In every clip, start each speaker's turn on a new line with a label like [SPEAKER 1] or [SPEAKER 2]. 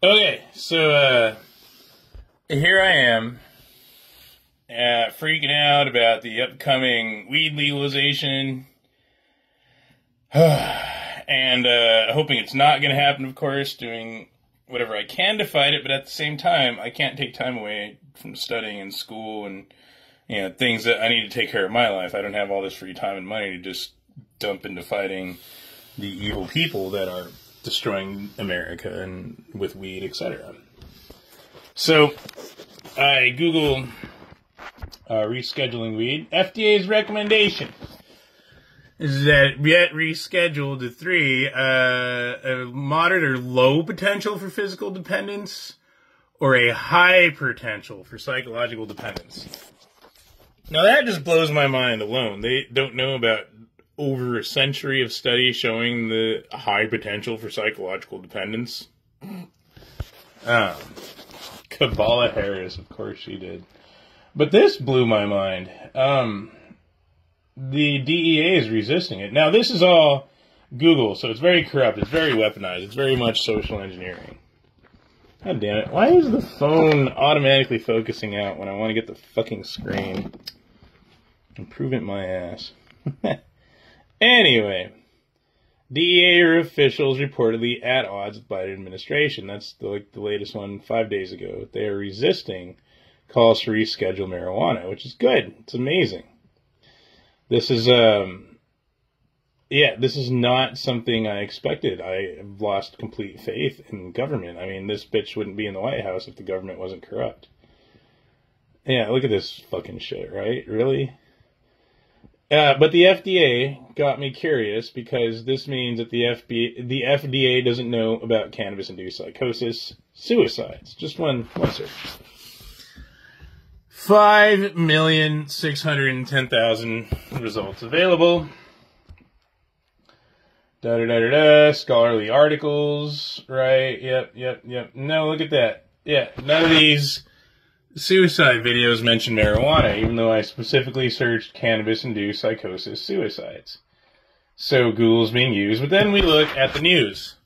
[SPEAKER 1] Okay, so here I am, freaking out about the upcoming weed legalization, and hoping it's not going to happen, of course, doing whatever I can to fight it, but at the same time, I can't take time away from studying in school and, things that I need to take care of my life. I don't have all this free time and money to just dump into fighting the evil people that are destroying America and with weed, etc. So I Google rescheduling weed. FDA's recommendation is that get rescheduled to 3, a moderate or low potential for physical dependence or a high potential for psychological dependence. Now that just blows my mind alone. They don't know about over a century of study showing the high potential for psychological dependence. Kabbalah Harris, of course she did. But this blew my mind. The DEA is resisting it. Now, this is all Google, so it's very corrupt. It's very weaponized. It's very much social engineering. God damn it. Why is the phone automatically focusing out when I want to get the fucking screen? Improvement my ass. Anyway, DEA officials reportedly at odds with Biden administration. That's the latest one 5 days ago. They are resisting calls to reschedule marijuana, which is good. It's amazing. This is this is not something I expected. I have lost complete faith in government. I mean, this bitch wouldn't be in the White House if the government wasn't corrupt. Yeah, look at this fucking shit, right? Really? But the FDA got me curious because this means that the FDA doesn't know about cannabis-induced psychosis, suicides. Just one search. 5,610,000 results available. Scholarly articles, right? Yep. No, look at that. Yeah, none of these suicide videos mention marijuana, even though I specifically searched cannabis-induced psychosis suicides. So Google's being used, but then we look at the news,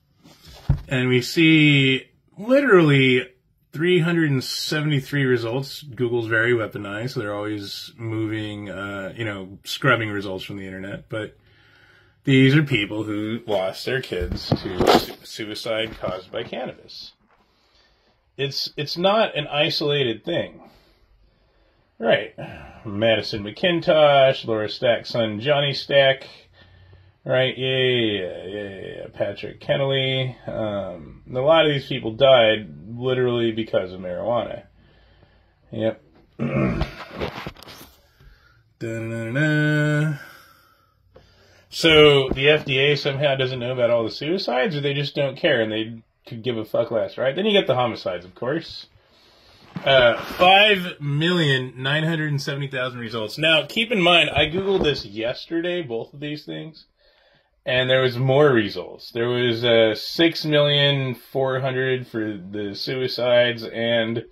[SPEAKER 1] and we see literally 373 results. Google's very weaponized, so they're always moving, scrubbing results from the internet, but these are people who lost their kids to suicide caused by cannabis. It's not an isolated thing. Right. Madison McIntosh, Laura Stack's son Johnny Stack. Right, yeah. Patrick Kennelly. A lot of these people died literally because of marijuana. Yep. So the FDA somehow doesn't know about all the suicides, or they just don't care and they could give a fuck less, right? Then you get the homicides, of course. 5,970,000 results. Now, keep in mind, I Googled this yesterday, both of these things, and there was more results. There was 6,400,000 for the suicides, and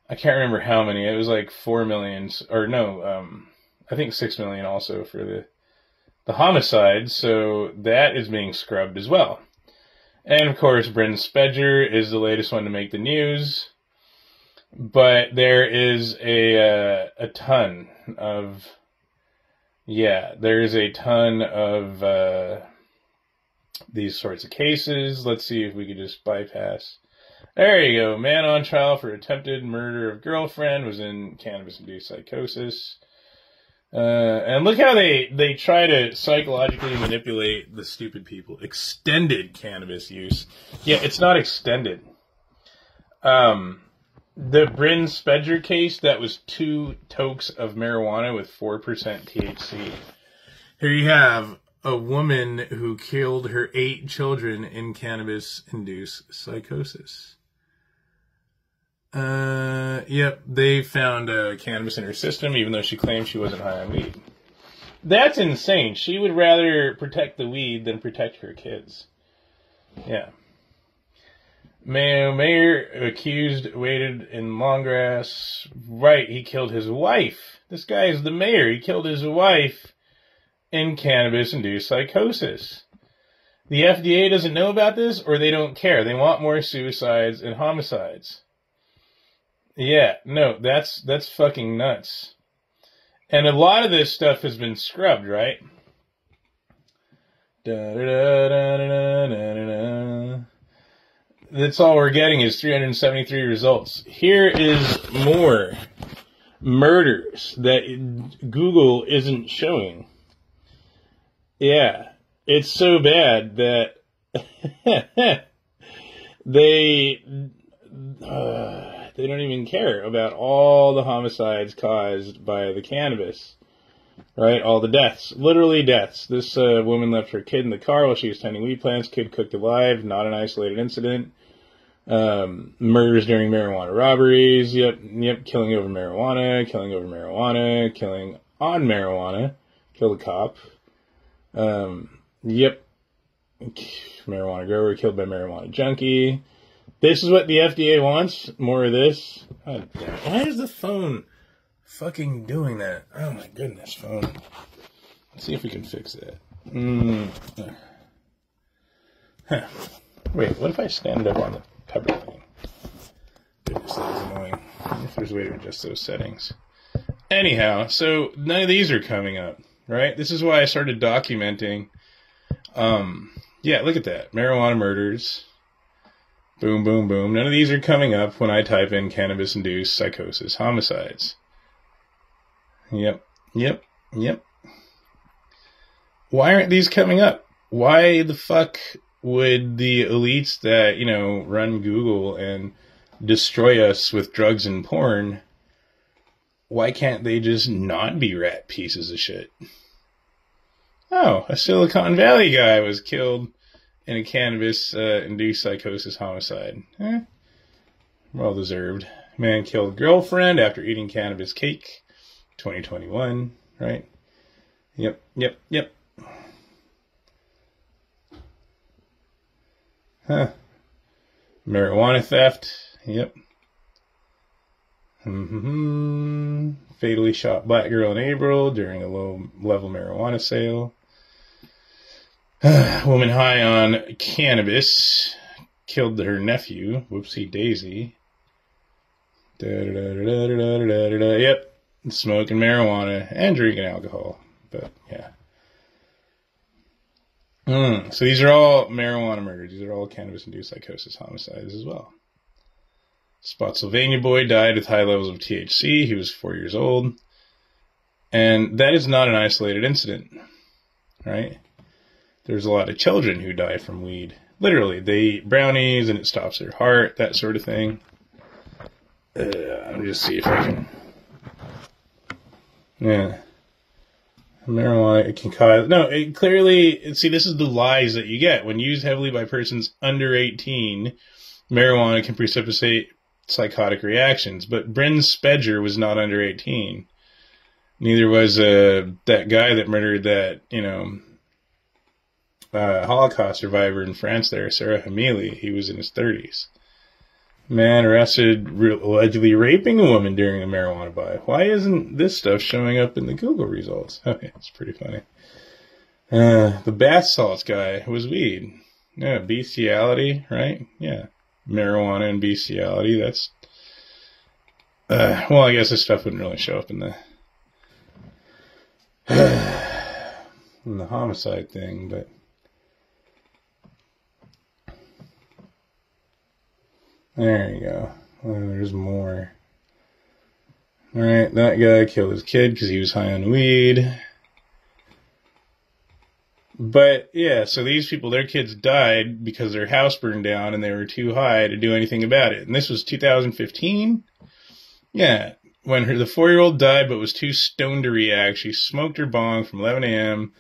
[SPEAKER 1] I can't remember how many. It was like 4 million, or no, I think 6 million also for the homicides, so that is being scrubbed as well. And, of course, Bryn Spedger is the latest one to make the news. But there is a ton of... Yeah, there's a ton of these sorts of cases. Let's see if we could just bypass. There you go. Man on trial for attempted murder of girlfriend was in cannabis-induced psychosis. And look how they try to psychologically manipulate the stupid people. Extended cannabis use. Yeah, it's not extended. The Bryn Spedger case, that was 2 tokes of marijuana with 4% THC. Here you have a woman who killed her 8 children in cannabis-induced psychosis. Yep, they found cannabis in her system, even though she claimed she wasn't high on weed. That's insane. She would rather protect the weed than protect her kids. Yeah. Mayor accused waited in long grass. Right, he killed his wife. This guy is the mayor. He killed his wife in cannabis-induced psychosis. The FDA doesn't know about this, or they don't care. They want more suicides and homicides. Yeah, no, that's fucking nuts. And a lot of this stuff has been scrubbed, right? That's all we're getting is 373 results. Here is more murders that Google isn't showing. Yeah, it's so bad that they don't even care about all the homicides caused by the cannabis, right? All the deaths, literally deaths. This woman left her kid in the car while she was tending weed plants. Kid cooked alive, not an isolated incident. Murders during marijuana robberies. Yep. Killing over marijuana, killing on marijuana. Killed a cop. Yep. Marijuana grower killed by marijuana junkie. This is what the FDA wants. More of this. God damn it. Why is the phone fucking doing that? Oh my goodness, phone. Let's see if we can fix that. Huh. Wait, what if I stand up on the cover thing? Goodness, that is annoying. If there's a way to adjust those settings. Anyhow, so none of these are coming up, right? This is why I started documenting. Yeah, look at that. Marijuana murders. Boom, boom, boom. None of these are coming up when I type in cannabis-induced psychosis homicides. Yep. Why aren't these coming up? Why the fuck would the elites that, run Google and destroy us with drugs and porn, why can't they just not be rat pieces of shit? Oh, a Silicon Valley guy was killed in a cannabis-induced psychosis homicide. Well deserved. Man killed girlfriend after eating cannabis cake. 2021, right? Yep. Huh. Marijuana theft. Yep. Fatally shot black girl in April during a low-level marijuana sale. Woman high on cannabis killed her nephew. Whoopsie daisy. Yep. Smoking marijuana and drinking alcohol. But, yeah. So these are all marijuana murders. These are all cannabis-induced psychosis homicides as well. Spotsylvania boy died with high levels of THC. He was 4 years old. And that is not an isolated incident, right? There's a lot of children who die from weed. Literally, they eat brownies and it stops their heart, that sort of thing. Let me just see if I can... Yeah. Marijuana, it can cause... No, it clearly... See, this is the lies that you get. When used heavily by persons under 18, marijuana can precipitate psychotic reactions. But Bryn Spedger was not under 18. Neither was that guy that murdered that, Holocaust survivor in France there, Sarah Hamili. He was in his 30s. Man arrested allegedly raping a woman during a marijuana buy. Why isn't this stuff showing up in the Google results? Oh, yeah, it's pretty funny. The bath salts guy was weed. Yeah, bestiality, right? Yeah. Marijuana and bestiality, that's... well, I guess this stuff wouldn't really show up in the... in the homicide thing, but... There you go. Oh, there's more. Alright, that guy killed his kid because he was high on weed. But, yeah, so these people, their kids died because their house burned down and they were too high to do anything about it. And this was 2015? Yeah, when the 4-year-old died but was too stoned to react, she smoked her bong from 11 a.m.,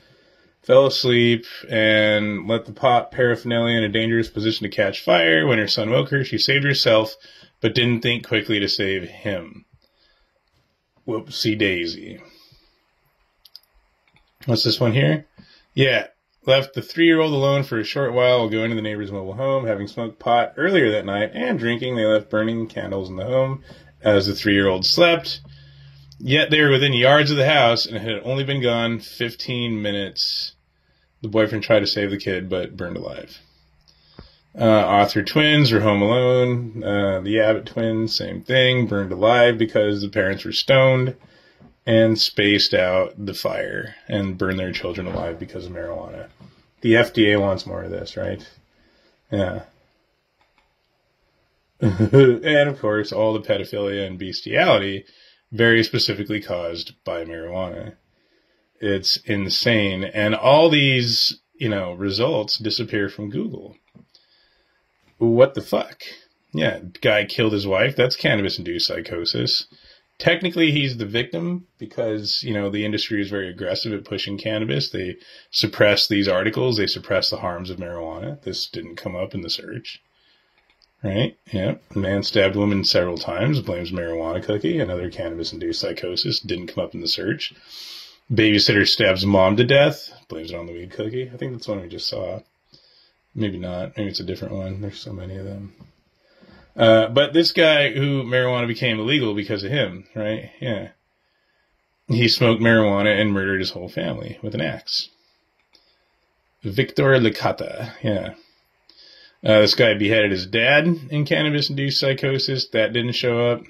[SPEAKER 1] fell asleep, and let the pot paraphernalia in a dangerous position to catch fire. When her son woke her, she saved herself, but didn't think quickly to save him. Whoopsie daisy. What's this one here? Yeah, left the 3-year-old alone for a short while going to the neighbor's mobile home. Having smoked pot earlier that night and drinking, they left burning candles in the home as the 3-year-old slept. Yet they were within yards of the house and had only been gone 15 minutes. The boyfriend tried to save the kid, but burned alive. Author twins are home alone. The Abbott twins, same thing, burned alive because the parents were stoned and spaced out the fire and burned their children alive because of marijuana. The FDA wants more of this, right? Yeah. And, of course, all the pedophilia and bestiality very specifically caused by marijuana. It's insane. And all these, results disappear from Google. What the fuck? Yeah, guy killed his wife. That's cannabis-induced psychosis. Technically, he's the victim because, the industry is very aggressive at pushing cannabis. They suppress these articles. They suppress the harms of marijuana. This didn't come up in the search. Right? Yeah. A man stabbed a woman several times, blames marijuana cookie. Another cannabis-induced psychosis. Didn't come up in the search. Babysitter stabs mom to death. Blames it on the weed cookie. I think that's the one we just saw. Maybe not. Maybe it's a different one. There's so many of them. But this guy who marijuana became illegal because of him, right? Yeah. He smoked marijuana and murdered his whole family with an axe. Victor Licata. Yeah. This guy beheaded his dad in cannabis-induced psychosis. That didn't show up.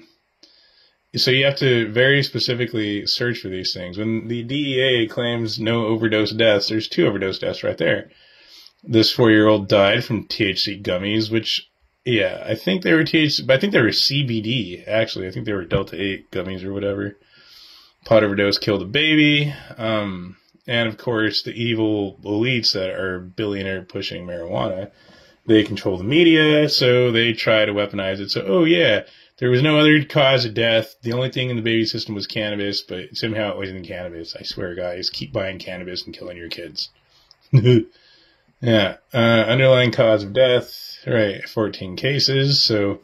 [SPEAKER 1] So you have to very specifically search for these things. When the DEA claims no overdose deaths, there's 2 overdose deaths right there. This 4-year-old died from THC gummies, which, yeah, I think they were THC, but I think they were CBD, actually. I think they were Delta 8 gummies or whatever. Pot overdose killed a baby. And, of course, the evil elites that are billionaire pushing marijuana, they control the media, so they try to weaponize it. So, oh, yeah, there was no other cause of death. The only thing in the baby system was cannabis, but somehow it wasn't cannabis. I swear, guys, keep buying cannabis and killing your kids. Yeah, underlying cause of death, right, 14 cases, so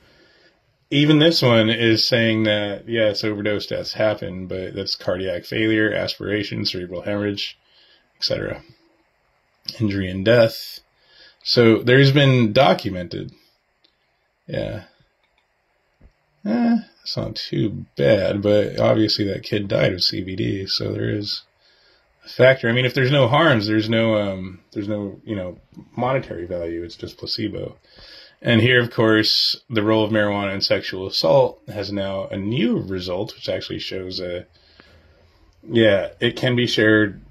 [SPEAKER 1] even this one is saying that, yes, overdose deaths happen, but that's cardiac failure, aspiration, cerebral hemorrhage, etc. Injury and death. So there's been documented. Yeah. It's not too bad, but obviously that kid died of CBD, so there is factor. I mean, if there's no harms, there's no monetary value. It's just placebo. And here, of course, the role of marijuana in sexual assault has now a new result, which actually shows it can be shared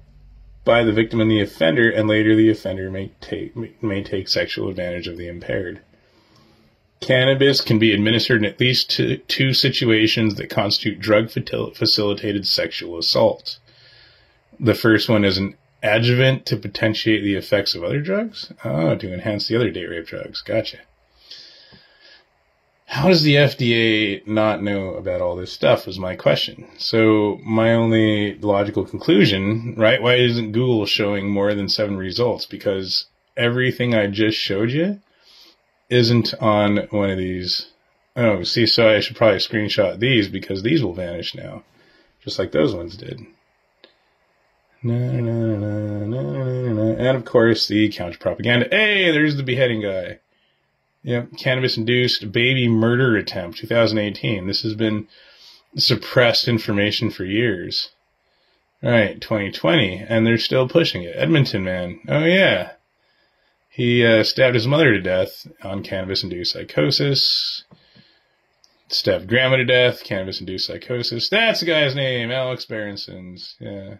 [SPEAKER 1] by the victim and the offender, and later the offender may take sexual advantage of the impaired. Cannabis can be administered in at least two situations that constitute drug-facilitated sexual assault. The first one is an adjuvant to potentiate the effects of other drugs? Oh, to enhance the other date rape drugs. Gotcha. How does the FDA not know about all this stuff was my question. So my only logical conclusion, right, why isn't Google showing more than 7 results? Because everything I just showed you isn't on one of these. Oh, see, so I should probably screenshot these because these will vanish now, just like those ones did. And of course, the counter-propaganda. Hey, there's the beheading guy. Yep, cannabis-induced baby murder attempt, 2018. This has been suppressed information for years. All right, 2020, and they're still pushing it. Edmonton man. Oh, yeah. He stabbed his mother to death on cannabis-induced psychosis. Stabbed grandma to death, cannabis-induced psychosis. That's the guy's name, Alex Berenson's. Yeah.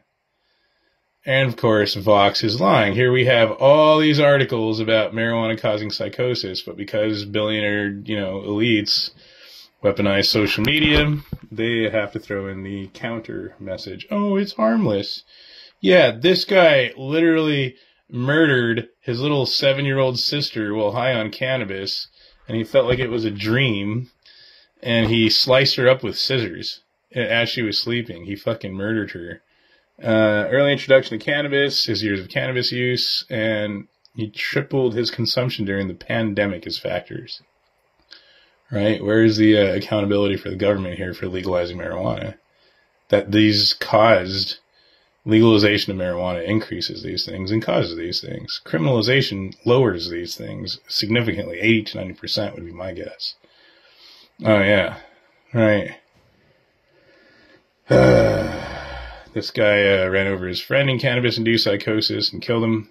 [SPEAKER 1] And, of course, Vox is lying. Here we have all these articles about marijuana causing psychosis, but because billionaire, elites weaponize social media, they have to throw in the counter message. Oh, it's harmless. Yeah, this guy literally murdered his little 7-year-old sister while high on cannabis, and he felt like it was a dream, and he sliced her up with scissors as she was sleeping. He fucking murdered her. Early introduction to cannabis, his years of cannabis use, and he tripled his consumption during the pandemic as factors. Right? Where is the accountability for the government here for legalizing marijuana? That these caused legalization of marijuana increases these things and causes these things. Criminalization lowers these things significantly. 80 to 90% would be my guess. Oh, yeah. Right. This guy ran over his friend in cannabis-induced psychosis and killed him.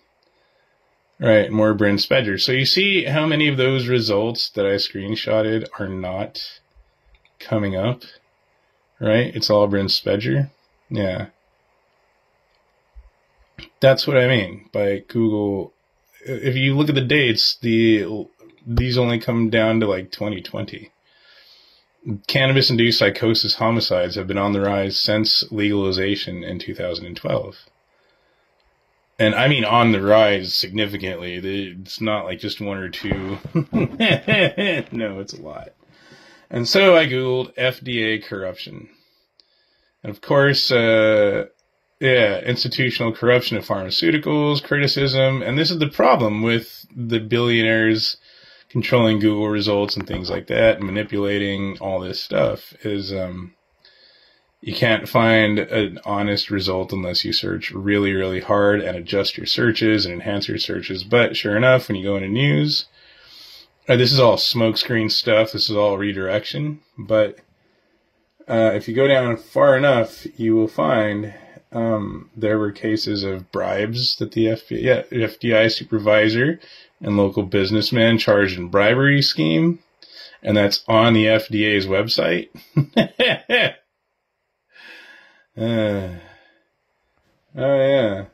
[SPEAKER 1] Right, more Bryn Spedger. So you see how many of those results that I screenshotted are not coming up, right? It's all Bryn Spedger. Yeah. That's what I mean by Google. If you look at the dates, these only come down to like 2020. Cannabis-induced psychosis homicides have been on the rise since legalization in 2012. And I mean on the rise significantly. It's not like just one or two. No, it's a lot. And so I Googled FDA corruption. And of course, institutional corruption of pharmaceuticals, criticism. And this is the problem with the billionaires controlling Google results and things like that, and manipulating all this stuff, is you can't find an honest result unless you search really, really hard and adjust your searches and enhance your searches. But sure enough, when you go into news, this is all smokescreen stuff. This is all redirection. But if you go down far enough, you will find there were cases of bribes that the FBI supervisor and local businessmen charged in bribery scheme. And that's on the FDA's website. Oh, yeah.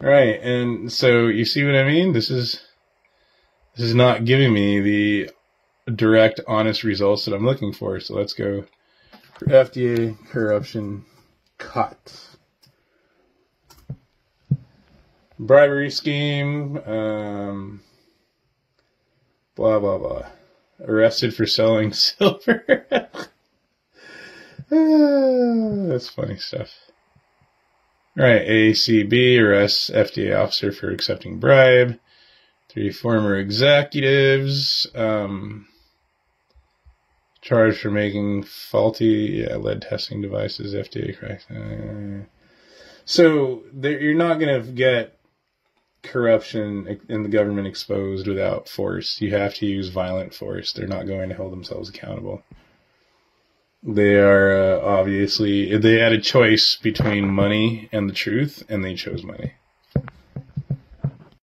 [SPEAKER 1] Right. And so you see what I mean? This is not giving me the direct, honest results that I'm looking for. So let's go for FDA corruption cut. Bribery scheme, blah, blah, blah. Arrested for selling silver. That's funny stuff. Right, ACB arrests FDA officer for accepting bribe. 3 former executives charged for making faulty lead testing devices. FDA correct. So you're not going to get corruption in the government exposed without force. You have to use violent force. They're not going to hold themselves accountable. They are obviously, they had a choice between money and the truth, and they chose money.